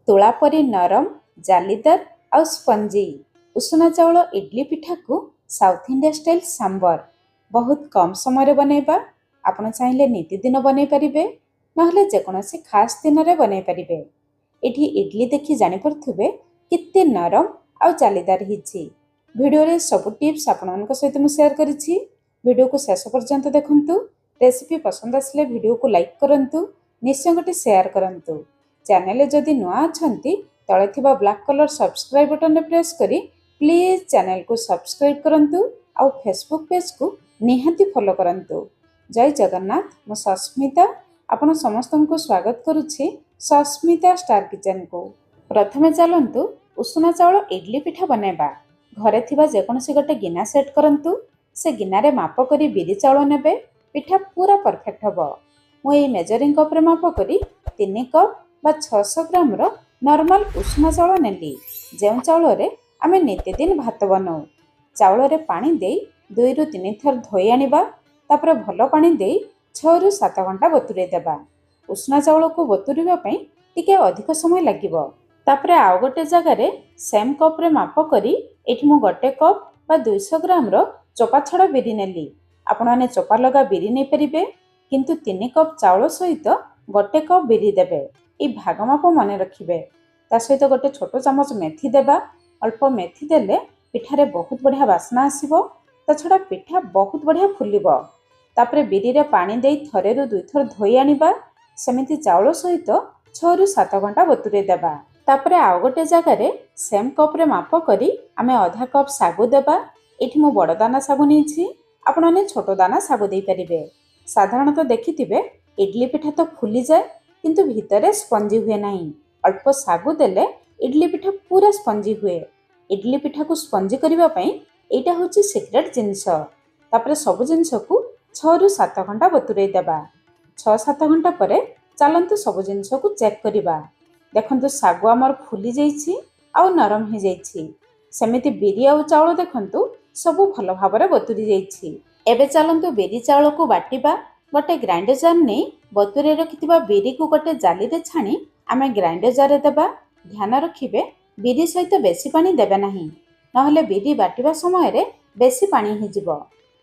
ତୁଳା ପରି ନରମ, ଜାଲିଦାର ଆଉ ସ୍ପଞ୍ଜି ଉଷୁନା ଚାଉଳ ଇଡଲି ପିଠାକୁ ସାଉଥ୍ ଇଣ୍ଡିଆ ଷ୍ଟାଇଲ୍ ସାମ୍ବର ବହୁତ କମ୍ ସମୟରେ ବନେଇବା। ଆପଣ ଚାହିଁଲେ ନିତିଦିନ ବନେଇ ପାରିବେ, ନହେଲେ ଯେକୌଣସି ଖାସ୍ ଦିନରେ ବନେଇ ପାରିବେ। ଏଠି ଇଡଲି ଦେଖି ଜାଣିପାରୁଥିବେ କେତେ ନରମ ଆଉ ଜାଲିଦାର ହେଇଛି। ଭିଡ଼ିଓରେ ସବୁ ଟିପ୍ସ ଆପଣମାନଙ୍କ ସହିତ ମୁଁ ସେୟାର କରିଛି। ଭିଡ଼ିଓକୁ ଶେଷ ପର୍ଯ୍ୟନ୍ତ ଦେଖନ୍ତୁ। ରେସିପି ପସନ୍ଦ ଆସିଲେ ଭିଡ଼ିଓକୁ ଲାଇକ୍ କରନ୍ତୁ, ନିଶ୍ଚୟ ଗୋଟେ ସେୟାର କରନ୍ତୁ। ଚ୍ୟାନେଲରେ ଯଦି ନୂଆ ଅଛନ୍ତି ତଳେ ଥିବା ବ୍ଲାକ୍ କଲର୍ ସବସ୍କ୍ରାଇବ୍ ବଟନରେ ପ୍ରେସ୍ କରି ପ୍ଲିଜ୍ ଚ୍ୟାନେଲକୁ ସବସ୍କ୍ରାଇବ୍ କରନ୍ତୁ ଆଉ ଫେସବୁକ୍ ପେଜକୁ ନିହାତି ଫଲୋ କରନ୍ତୁ। ଜୟ ଜଗନ୍ନାଥ। ମୁଁ ସସ୍ମିତା ଆପଣ ସମସ୍ତଙ୍କୁ ସ୍ୱାଗତ କରୁଛି ସସ୍ମିତା ଷ୍ଟାର୍ କିଚେନ୍କୁ। ପ୍ରଥମେ ଚାଲନ୍ତୁ ଉଷୁନା ଚାଉଳ ଇଡଲି ପିଠା ବନେଇବା। ଘରେ ଥିବା ଯେକୌଣସି ଗୋଟେ ଗିନା ସେଟ୍ କରନ୍ତୁ। ସେ ଗିନାରେ ମାପ କରି ବିରି ଚାଉଳ ନେବେ। ପିଠା ପୁରା ପରଫେକ୍ଟ ହେବ। ମୁଁ ଏଇ ମେଜରିଂ କପ୍ରେ ମାପ କରି 3 କପ୍ ବା 600 ଗ୍ରାମର ନର୍ମାଲ ଉଷୁନା ଚାଉଳ ନେଲି, ଯେଉଁ ଚାଉଳରେ ଆମେ ନିତିଦିନ ଭାତ ବନାଉ। ଚାଉଳରେ ପାଣି ଦେଇ 2ରୁ 3 ଥର ଧୋଇ ଆଣିବା। ତାପରେ ଭଲ ପାଣି ଦେଇ 6ରୁ 7 ଘଣ୍ଟା ବତୁରେଇ ଦେବା। ଉଷୁନା ଚାଉଳକୁ ବତୁରିବା ପାଇଁ ଟିକେ ଅଧିକ ସମୟ ଲାଗିବ। ତାପରେ ଆଉ ଗୋଟେ ଜାଗାରେ ସେମ୍ କପ୍ରେ ମାପ କରି ଏଠି ମୁଁ 1 କପ୍ ବା 200 ଗ୍ରାମର ଚୋପା ଛଡ଼ା ବିରି ନେଲି। ଆପଣମାନେ ଚୋପା ଲଗା ବିରି ନେଇପାରିବେ, କିନ୍ତୁ 3 କପ୍ ଚାଉଳ ସହିତ 1 କପ୍ ବିରି ଦେବେ। এই ଭାଗ ମାପ ମନେ ରଖିବେ। ତା ସହିତ ଗୋଟେ ଛୋଟ ଚାମଚ ମେଥି ଦେବା। ଅଳ୍ପ ମେଥି ଦେଲେ ପିଠାରେ ବହୁତ ବଢ଼ିଆ ବାସ୍ନା ଆସିବ। ତା ଛଡ଼ା ପିଠା ବହୁତ ବଢ଼ିଆ ଫୁଲିବ। ତାପରେ ବିରିରେ ପାଣି ଦେଇ 1ରୁ 2 ଥର ଧୋଇ ଆଣିବା। ସେମିତି ଚାଉଳ ସହିତ 6ରୁ 7 ଘଣ୍ଟା ବତୁରେଇ ଦେବା। ତାପରେ ଆଉ ଗୋଟେ ଜାଗାରେ ସେମ୍ କପ୍ରେ ମାପ କରି ଆମେ ଅଧା କପ୍ ଶାଗୁ ଦେବା। ଏଠି ମୁଁ ବଡ଼ ଦାନା ଶାଗୁ ନେଇଛି, ଆପଣମାନେ ଛୋଟ ଦାନା ଶାଗୁ ଦେଇପାରିବେ। ସାଧାରଣତଃ ଦେଖିଥିବେ ଇଡଲି ପିଠା ତ ଫୁଲିଯାଏ, କିନ୍ତୁ ଭିତରେ ସ୍ପଞ୍ଜି ହୁଏ ନାହିଁ। ଅଳ୍ପ ଶାଗୁ ଦେଲେ ଇଡଲି ପିଠା ପୁରା ସ୍ପଞ୍ଜି ହୁଏ। ଇଡଲି ପିଠାକୁ ସ୍ପଞ୍ଜି କରିବା ପାଇଁ ଏଇଟା ହେଉଛି ସିକ୍ରେଟ୍ ଜିନିଷ। ତାପରେ ସବୁ ଜିନିଷକୁ 6ରୁ 7 ଘଣ୍ଟା ବତୁରେଇ ଦେବା। 6-7 ଘଣ୍ଟା ପରେ ଚାଲନ୍ତୁ ସବୁ ଜିନିଷକୁ ଚେକ୍ କରିବା। ଦେଖନ୍ତୁ ଶାଗୁ ଆମର ଫୁଲି ଯାଇଛି ଆଉ ନରମ ହେଇଯାଇଛି। ସେମିତି ବିରି ଆଉ ଚାଉଳ ଦେଖନ୍ତୁ ସବୁ ଭଲ ଭାବରେ ବତୁରି ଯାଇଛି। ଏବେ ଚାଲନ୍ତୁ ବିରି ଚାଉଳକୁ ବାଟିବା। ଗୋଟେ ଗ୍ରାଇଣ୍ଡର ଜାର୍ ନେଇ ବତୁରେଇ ରଖିଥିବା ବିରିକୁ ଗୋଟେ ଜାଲିରେ ଛାଣି ଆମେ ଗ୍ରାଇଣ୍ଡର ଜାର୍ରେ ଦେବା। ଧ୍ୟାନ ରଖିବେ ବିରି ସହିତ ବେଶୀ ପାଣି ଦେବେ ନାହିଁ, ନହେଲେ ବିରି ବାଟିବା ସମୟରେ ବେଶୀ ପାଣି ହେଇଯିବ।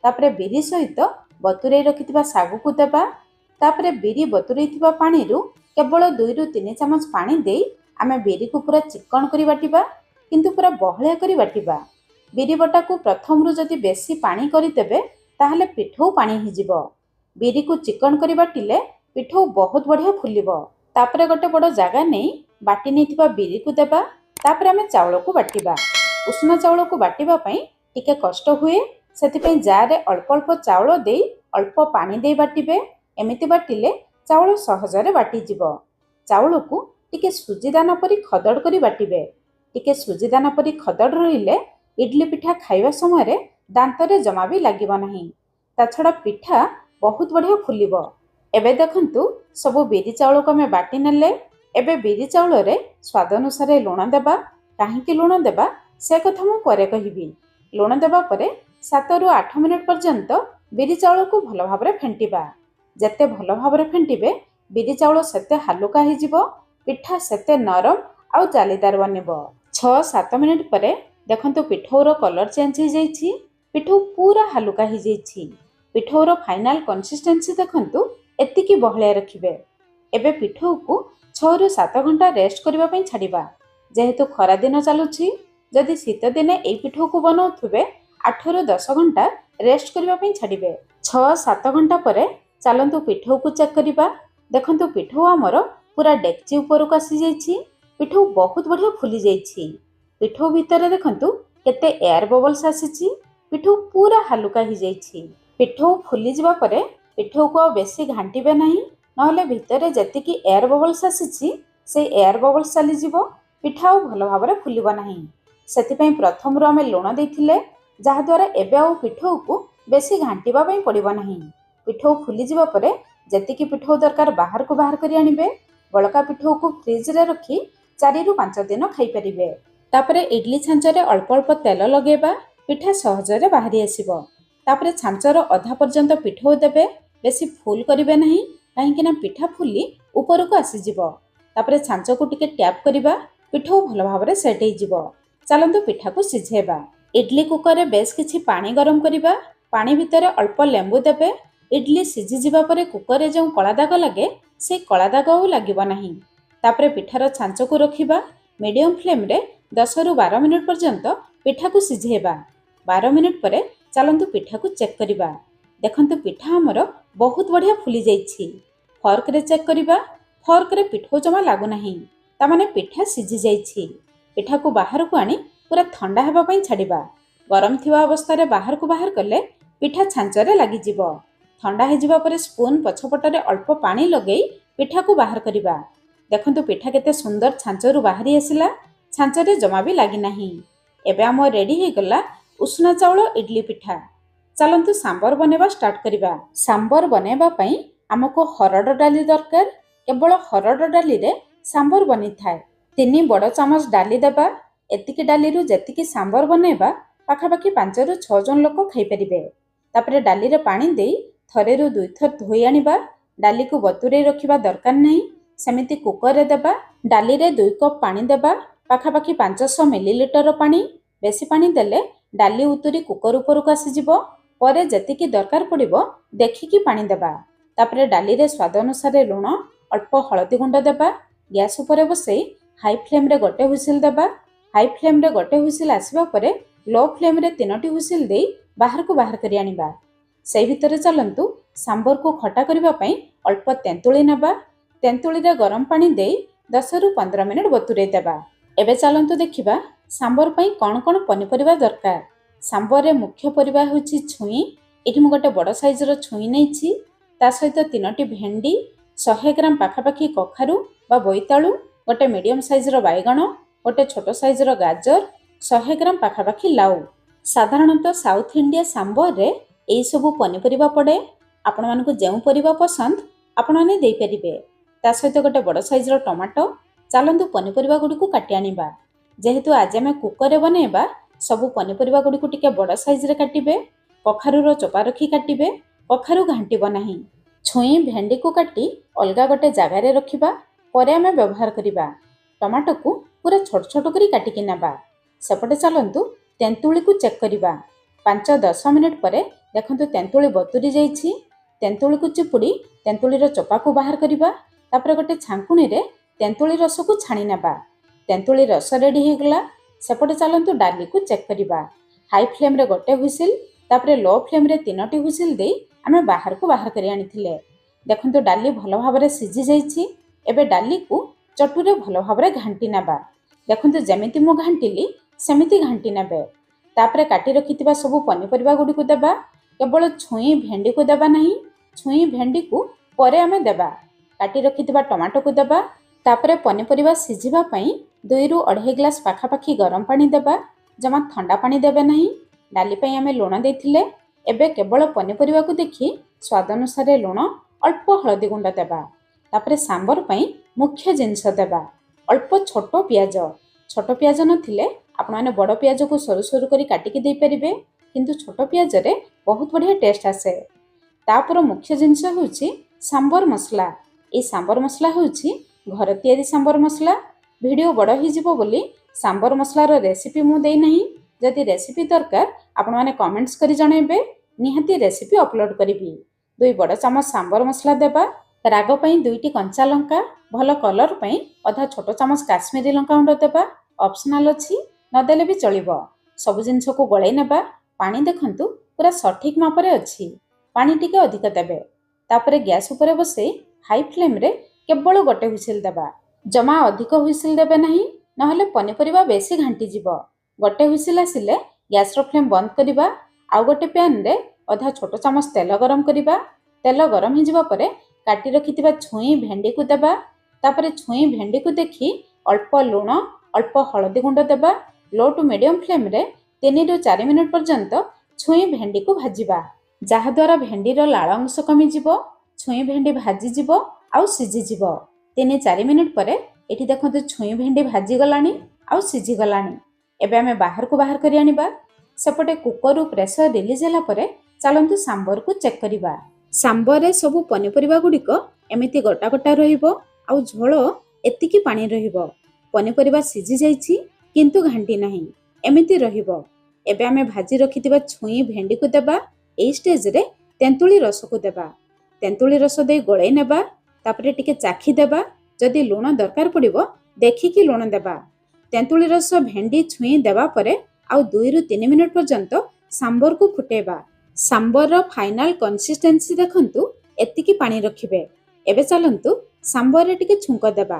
ତାପରେ ବିରି ସହିତ ବତୁରେଇ ରଖିଥିବା ଶାଗୁକୁ ଦେବା। ତାପରେ ବିରି ବତୁରେଇଥିବା ପାଣିରୁ କେବଳ 2ରୁ 3 ଚାମଚ ପାଣି ଦେଇ ଆମେ ବିରିକୁ ପୁରା ଚିକ୍କଣ କରି ବାଟିବା, କିନ୍ତୁ ପୁରା ବହଳିଆ କରି ବାଟିବା। ବିରି ବଟାକୁ ପ୍ରଥମରୁ ଯଦି ବେଶୀ ପାଣି କରିଦେବେ ତାହେଲେ ପିଠଉ ପାଣି ହେଇଯିବ। ବିରିକୁ ଚିକ୍କଣ କରି ବାଟିଲେ ପିଠଉ ବହୁତ ବଢ଼ିଆ ଫୁଲିବ। ତାପରେ ଗୋଟେ ବଡ଼ ଜାଗା ନେଇ ବାଟି ନେଇଥିବା ବିରିକୁ ଦେବା। ତାପରେ ଆମେ ଚାଉଳକୁ ବାଟିବା। ଉଷୁନା ଚାଉଳକୁ ବାଟିବା ପାଇଁ ଟିକେ କଷ୍ଟ ହୁଏ, ସେଥିପାଇଁ ଜାର୍ରେ ଅଳ୍ପ ଅଳ୍ପ ଚାଉଳ ଦେଇ ଅଳ୍ପ ପାଣି ଦେଇ ବାଟିବେ। ଏମିତି ବାଟିଲେ ଚାଉଳ ସହଜରେ ବାଟିଯିବ। ଚାଉଳକୁ ଟିକେ ସୁଜି ଦାନା ପରି ଖଦଡ଼ କରି ବାଟିବେ। ଟିକେ ସୁଜି ଦାନା ପରି ଖଦଡ଼ ରହିଲେ ଇଡଲି ପିଠା ଖାଇବା ସମୟରେ ଦାନ୍ତରେ ଜମା ବି ଲାଗିବ ନାହିଁ। ତା ଛଡ଼ା ପିଠା ବହୁତ ବଢ଼ିଆ ଫୁଲିବ। ଏବେ ଦେଖନ୍ତୁ ସବୁ ବିରି ଚାଉଳକୁ ଆମେ ବାଟି ନେଲେ। ଏବେ ବିରି ଚାଉଳରେ ସ୍ୱାଦ ଅନୁସାରେ ଲୁଣ ଦେବା। କାହିଁକି ଲୁଣ ଦେବା ସେ କଥା ମୁଁ ପରେ କହିବି। ଲୁଣ ଦେବା ପରେ 7ରୁ 8 ମିନିଟ୍ ପର୍ଯ୍ୟନ୍ତ ବିରି ଚାଉଳକୁ ଭଲ ଭାବରେ ଫେଣ୍ଟିବା। ଯେତେ ଭଲ ଭାବରେ ଫେଣ୍ଟିବେ ବିରି ଚାଉଳ ସେତେ ହାଲୁକା ହେଇଯିବ, ପିଠା ସେତେ ନରମ ଆଉ ଜାଲିଦାର ବନିବ। 6-7 ମିନିଟ୍ ପରେ ଦେଖନ୍ତୁ ପିଠଉର କଲର୍ ଚେଞ୍ଜ ହେଇଯାଇଛି। ପିଠଉ ପୁରା ହାଲୁକା ହେଇଯାଇଛି। ପିଠଉର ଫାଇନାଲ କନସିଷ୍ଟେନ୍ସି ଦେଖନ୍ତୁ ଏତିକି ବହଳିଆ ରଖିବେ। ଏବେ ପିଠଉକୁ 6ରୁ 7 ଘଣ୍ଟା ରେଷ୍ଟ କରିବା ପାଇଁ ଛାଡ଼ିବା। ଯେହେତୁ ଖରାଦିନ ଚାଲୁଛି, ଯଦି ଶୀତ ଦିନେ ଏଇ ପିଠଉକୁ ବନାଉଥିବେ 8ରୁ 10 ଘଣ୍ଟା ରେଷ୍ଟ କରିବା ପାଇଁ ଛାଡ଼ିବେ। 6-7 ଘଣ୍ଟା ପରେ ଚାଲନ୍ତୁ ପିଠଉକୁ ଚେକ୍ କରିବା। ଦେଖନ୍ତୁ ପିଠଉ ଆମର ପୁରା ଡେକ୍ଚି ଉପରକୁ ଆସିଯାଇଛି। ପିଠଉ ବହୁତ ବଢ଼ିଆ ଫୁଲି ଯାଇଛି। ପିଠଉ ଭିତରେ ଦେଖନ୍ତୁ କେତେ ଏୟାର ବବଲ୍ସ ଆସିଛି। ପିଠଉ ପୁରା ହାଲୁକା ହେଇଯାଇଛି। ପିଠଉ ଫୁଲିଯିବା ପରେ ପିଠଉକୁ ଆଉ ବେଶୀ ଘାଣ୍ଟିବେ ନାହିଁ, ନହେଲେ ଭିତରେ ଯେତିକି ଏୟାର ବବଲ୍ସ ଆସିଛି ସେଇ ଏୟାର ବବଲ୍ସ ଚାଲିଯିବ। ପିଠା ଆଉ ଭଲ ଭାବରେ ଫୁଲିବ ନାହିଁ। ସେଥିପାଇଁ ପ୍ରଥମରୁ ଆମେ ଲୁଣ ଦେଇଥିଲେ, ଯାହାଦ୍ୱାରା ଏବେ ଆଉ ପିଠଉକୁ ବେଶୀ ଘାଣ୍ଟିବା ପାଇଁ ପଡ଼ିବ ନାହିଁ। ପିଠଉ ଫୁଲିଯିବା ପରେ ଯେତିକି ପିଠଉ ଦରକାର ବାହାରକୁ ବାହାର କରି ଆଣିବେ। ବଳକା ପିଠଉକୁ ଫ୍ରିଜରେ ରଖି 4ରୁ 5 ଦିନ ଖାଇପାରିବେ। ତାପରେ ଇଡଲି ଛାଞ୍ଚରେ ଅଳ୍ପ ଅଳ୍ପ ତେଲ ଲଗାଇବା। ପିଠା ସହଜରେ ବାହାରି ଆସିବ। ତାପରେ ଛାଞ୍ଚର ଅଧା ପର୍ଯ୍ୟନ୍ତ ପିଠଉ ଦେବେ। ବେଶୀ ଫୁଲ୍ କରିବେ ନାହିଁ, କାହିଁକିନା ପିଠା ଫୁଲି ଉପରକୁ ଆସିଯିବ। तापरे छांचकु टिके टैप करिबा पिठा भल भाबरे सेट होइजिबो। चलंतु पिठाकु सिझेबा। इडली कुकर रे बेस किछि पानी गरम करिबा। पानी भितर अल्प लेंबु देबे। इडली सिझी जिबा परे कुकर रे जो कला दाग लागे से कला दाग आउ लागिबो नाही। तापरे पिठार छांचकु रखिबा। मीडियम फ्लेम रे 10 रु 12 मिनिट पर्यंत पिठाकु सिझेबा। 12 मिनिट परे चलंतु पिठाकु चेक करिबा। देखंतु पिठा हमर बहुत बढ़िया फुली जाइछि। फॉर्क रे चेक करिबा। फॉर्क रे पिठो जमा लागु नाही। ता माने पिठा सिझी जाइछि। पिठाकु बाहर को आनी पूरा ठंडा हेबा पई छाडिबा। गरम थिबा अवस्था रे बाहर को बाहर कले पिठा छांचरे लागि जिवो। ठंडा हे जिबा परे स्पून पछपटरे अल्प पानी लगेई पिठाकु बाहर करिबा। देखंतु पिठा केते सुंदर छांचरु बाहरी आसिला। छांचरे जमा भी लागि नाही। एबे हम रेडी हे गला उष्णा चाउଳ इडली पिठा। चलंतु सांबर बनेबा स्टार्ट करिबा। सांबर बनेबा पई हमको हरड डाली दरकार। केवल हरड डाली रे सांबर बनी थाए। 3 बड़ चामच डाली देबा। एतिकी डाली रु जेतिकी सांबर बनेबा पाखापाखि 5 रु 6 जन लोक खाई परिबे। तापरे डाली रे पानी देई थरे रु 2 थर धोई आनिबा। डाली को बतुरे रखिबा दरकार नहीं। सेमिति कुकर रे देबा। डाली रे 2 कप पानी देबा। पाखापाखि 500 मिलीलीटर पानी। बेसी पानी देले डाली उतुरी कुकर ऊपर को आसी जिवो। परे जेतिकी दरकार पड़िबो देखिकी पानी देबा। तापरे डाली रे स्वाद अनुसार लूण अल्प हळदी गुंड देबा। गैस ऊपर बसई हाई फ्लेम रे गोटे हुइसिल देबा। हाई फ्लेम रे गोटे हुइसिल आसीबा परे लो फ्लेम रे 3टी हुइसिल देई बाहर को बाहर करी आनिबा। सेई भितरे चलंतु सांबर को खटा करिबा पई अल्प तेंतुली नेबा। तेंतुली रे गरम पानी देई 10 रु 15 मिनिट बतुरे देबा। एबे चलंतु देखिबा सांबर पई कोन कोन पनिपरिबा दरकार। सांबर रे मुख्य परिबा होछि छुई। एठी मु गोटे बड़ साइज रो छुई नेछि। ता सहित 3टी भेंडी, 100 ग्राम पाखापाखि कखारु बा बोईताळु, गोटे मीडियम साइज रो बायगण, गोटे छोट साइज रो गाजर, 100 ग्राम पाखापाखि लाउ। साधारणतः साउथ इंडिया सांबर रे एई सबु पनिपरिबा पड़े। आपण मानको जेउ परिबा पसंद आपण माने देई परिबे। ता सहित गोटे बड़ साइज रो टमाटो। चलंतु पनिपरिबा गुडी को काटि आनिबा। जेहेतु आज आमे कुकर रे बनेबा सबु पनिपरिबा गुडी को टिके बड़ साइज रे काटिबे। कखारु रो चोपा रखी काटिबे। कखारु घांटिबो नाही। छुई भेंडी को काटी अलगा गोटे जगह रे रखिबा। परे आमे व्यवहार करिबा। टमाटो को पूरा छोट छोट करी काटी कि नेबा। सेपटे चलंतु तेंतुली को चेक करिबा। 5-10 मिनिट परे देखंतु तेंतुली बतुरी जाइछि। तेंतुली को चिपुड़ी तेंतुली रो चोपा को बाहर करिबा। तापरे गोटे छांकुणी रे तेंतुली रस को छाणी नेबा। तेंतुली रस रेडी हे गला। सेपटे चलंतु डाली को चेक करिबा। हाई फ्लेम रे गोटे हुइसिल तापरे लो फ्लेम रे 3टी हुइसिल देई आमे बाहर को बाहर करी आनिथिले। देखंतु डाली भलो भाबरे सिझी जाइछि। एबे डाली को चटुरे भलो भाबरे घांटी नेबा। देखंतु जेमिति मु घांटिली सेमिति घांटी नेबे। तापरे काटी रखितिबा सब पनिपरिबा गुडी को देबा। केवल छुई भेंडी को देबा नहीं। छुई भेंडी को परे आमे देबा। काटी रखितिबा टमाटो को देबा। तापरे पनिपरिबा सिझिबा पई 2 रु 2.5 ग्लास पाखापाखि गरम पानी देबा। जमा ठंडा पानी देबे नहीं। डाली पई आमे लूण देथिले। एबे केवल पनिपरिबा को देखि स्वाद अनुसार लूण अल्प हळदी गुंड देबा। तापरे सांबर पई मुख्य जिंस देबा। अल्प छोट पियाज। छोट पियाज नथिले आपण माने बड़ पियाज को सरू सरू करी काटी के देई परिबे। किंतु छोट पियाज रे बहुत बढ़िया टेस्ट आसे। तापर मुख्य जिंस होछि सांबर मसला। ए सांबर मसला होछि घर तयारी सांबर मसला। वीडियो बड़ ही जिवो बोली सांबर मसला रो रेसिपी मु देई नहीं। जदि रेसिपी दरकार आपण माने कमेंट्स करी जणेबे। निहाती रेसिपी अपलोड करिबी। 2 बड़ चामच सांबर मसला देबा। राग पई 2टी कंचा लंका। भलो कलर पई आधा छोट चामच काश्मीरी लंका गुंड देबा। ऑप्शनल अछि न देले भी चलिबो। सब जिंस को गळै नेबा। पानी देखंतु पूरा सठिक मापरे अछि। पानी टिके अधिक देबे। तापरे गैस ऊपर बसे हाई फ्लेम रे केवल गोटे हुइसिल देबा। जमा अधिक हुइसिल देबे नहीं। नहले पनिपरिबा बेसी घांटी जिवो। गोटे हुइसिल आसिले गैस रो फ्लेम बंद करिबा। आउ गोटे पैन रे आधा छोट चामच तेल गरम करिबा। तेल गरम हो जिबा परे काटी रखितिबा छुई भेंडी को देबा। तापरे छुई भेंडी को देखि अल्प लूण अल्प हळदी गुंड देबा। लो टू मीडियम फ्लेम रे 3 रु 4 मिनिट पर्यंत छुई भेंडी को भाजिबा। जहा द्वारा भेंडी रो लाळ अंश कमी जिवो। छुई भेंडी भाजी जिवो आउ सिझी जिवो। 3-4 मिनिट परे एठी देखंतु छुई भेंडी भाजी गलानी आउ सिझी गलानी। एबे आमे बाहर को बाहर करी आनिबा। सेपटे कुकर रु प्रेशर रिलीज होला परे चलंतु सांबर को चेक करिबा। सांबर रे सब पनिपरिबा गुडी को एमिति गोटा गोटा रहिबो आउ झोल ଏତିକି ପାଣି ରହିବ। ପନିପରିବା ସିଝି ଯାଇଛି କିନ୍ତୁ ଘାଣ୍ଟି ନାହିଁ, ଏମିତି ରହିବ। ଏବେ ଆମେ ଭାଜି ରଖିଥିବା ଛୁଇଁ ଭେଣ୍ଡିକୁ ଦେବା। ଏଇ ଷ୍ଟେଜରେ ତେନ୍ତୁଳି ରସକୁ ଦେବା। ତେନ୍ତୁଳି ରସ ଦେଇ ଗୋଳେଇ ନେବା। ତାପରେ ଟିକେ ଚାଖି ଦେବା। ଯଦି ଲୁଣ ଦରକାର ପଡ଼ିବ ଦେଖିକି ଲୁଣ ଦେବା। ତେନ୍ତୁଳି ରସ ଭେଣ୍ଡି ଛୁଇଁ ଦେବା ପରେ ଆଉ 2ରୁ 3 ମିନିଟ୍ ପର୍ଯ୍ୟନ୍ତ ସାମ୍ବରକୁ ଫୁଟେଇବା। ସାମ୍ବରର ଫାଇନାଲ କନସିଷ୍ଟେନ୍ସି ଦେଖନ୍ତୁ, ଏତିକି ପାଣି ରଖିବେ। ଏବେ ଚାଲନ୍ତୁ ସାମ୍ବରରେ ଟିକେ ଛୁଙ୍କ ଦେବା।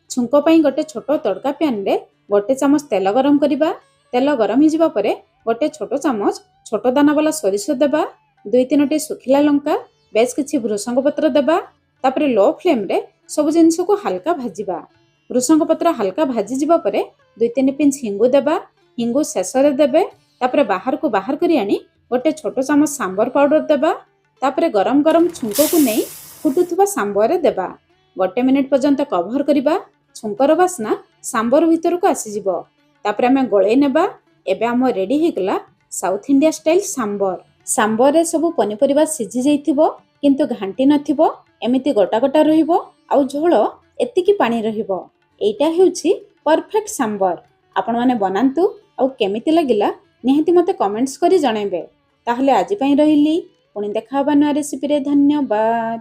ଛୁଙ୍କ ପାଇଁ ଗୋଟେ ଛୋଟ ତଡ଼କା ପ୍ୟାନ୍ରେ 1 ଚାମଚ ତେଲ ଗରମ କରିବା। ତେଲ ଗରମ ହେଇଯିବା ପରେ ଗୋଟେ ଛୋଟ ଚାମଚ ଛୋଟ ଦାନାବାଲା ସୋରିଷ ଦେବା। 2-3ଟି ଶୁଖିଲା ଲଙ୍କା, ବେଶ କିଛି ଭୃଷଙ୍ଗ ପତ୍ର ଦେବା। ତାପରେ ଲୋ ଫ୍ଲେମ୍ରେ ସବୁ ଜିନିଷକୁ ହାଲକା ଭାଜିବା। ଭୃଷଙ୍ଗ ପତ୍ର ହାଲକା ଭାଜିଯିବା ପରେ 2-3 ପିଞ୍ଚ ହିଙ୍ଗୁ ଦେବା। ହିଙ୍ଗୁ ଶେଷରେ ଦେବେ। ତାପରେ ବାହାରକୁ ବାହାର କରି ଆଣି ଗୋଟେ ଛୋଟ ଚାମଚ ସାମ୍ବର ପାଉଡର ଦେବା। ତାପରେ ଗରମ ଗରମ ଛୁଙ୍କକୁ ନେଇ ଫୁଟୁଥିବା ସାମ୍ବରରେ ଦେବା। 1 ମିନିଟ୍ ପର୍ଯ୍ୟନ୍ତ କଭର କରିବା। ଛୁଙ୍କର ବାସ୍ନା ସାମ୍ବର ଭିତରକୁ ଆସିଯିବ। ତାପରେ ଆମେ ଗୋଳେଇ ନେବା। ଏବେ ଆମ ରେଡି ହେଇଗଲା ସାଉଥ ଇଣ୍ଡିଆ ଷ୍ଟାଇଲ ସାମ୍ବର। ସାମ୍ବରରେ ସବୁ ପନିପରିବା ସିଝି ଯାଇଥିବ କିନ୍ତୁ ଘାଣ୍ଟି ନଥିବ, ଏମିତି ଗୋଟା ଗୋଟା ରହିବ ଆଉ ଝୋଳ ଏତିକି ପାଣି ରହିବ। ଏଇଟା ହେଉଛି ପରଫେକ୍ଟ ସାମ୍ବର। ଆପଣମାନେ ବନାନ୍ତୁ ଆଉ କେମିତି ଲାଗିଲା ନିହାତି ମୋତେ କମେଣ୍ଟସ୍ କରି ଜଣାଇବେ। ତାହେଲେ ଆଜି ପାଇଁ ରହିଲି, ପୁଣି ଦେଖା ହେବା ନୂଆ ରେସିପିରେ। ଧନ୍ୟବାଦ।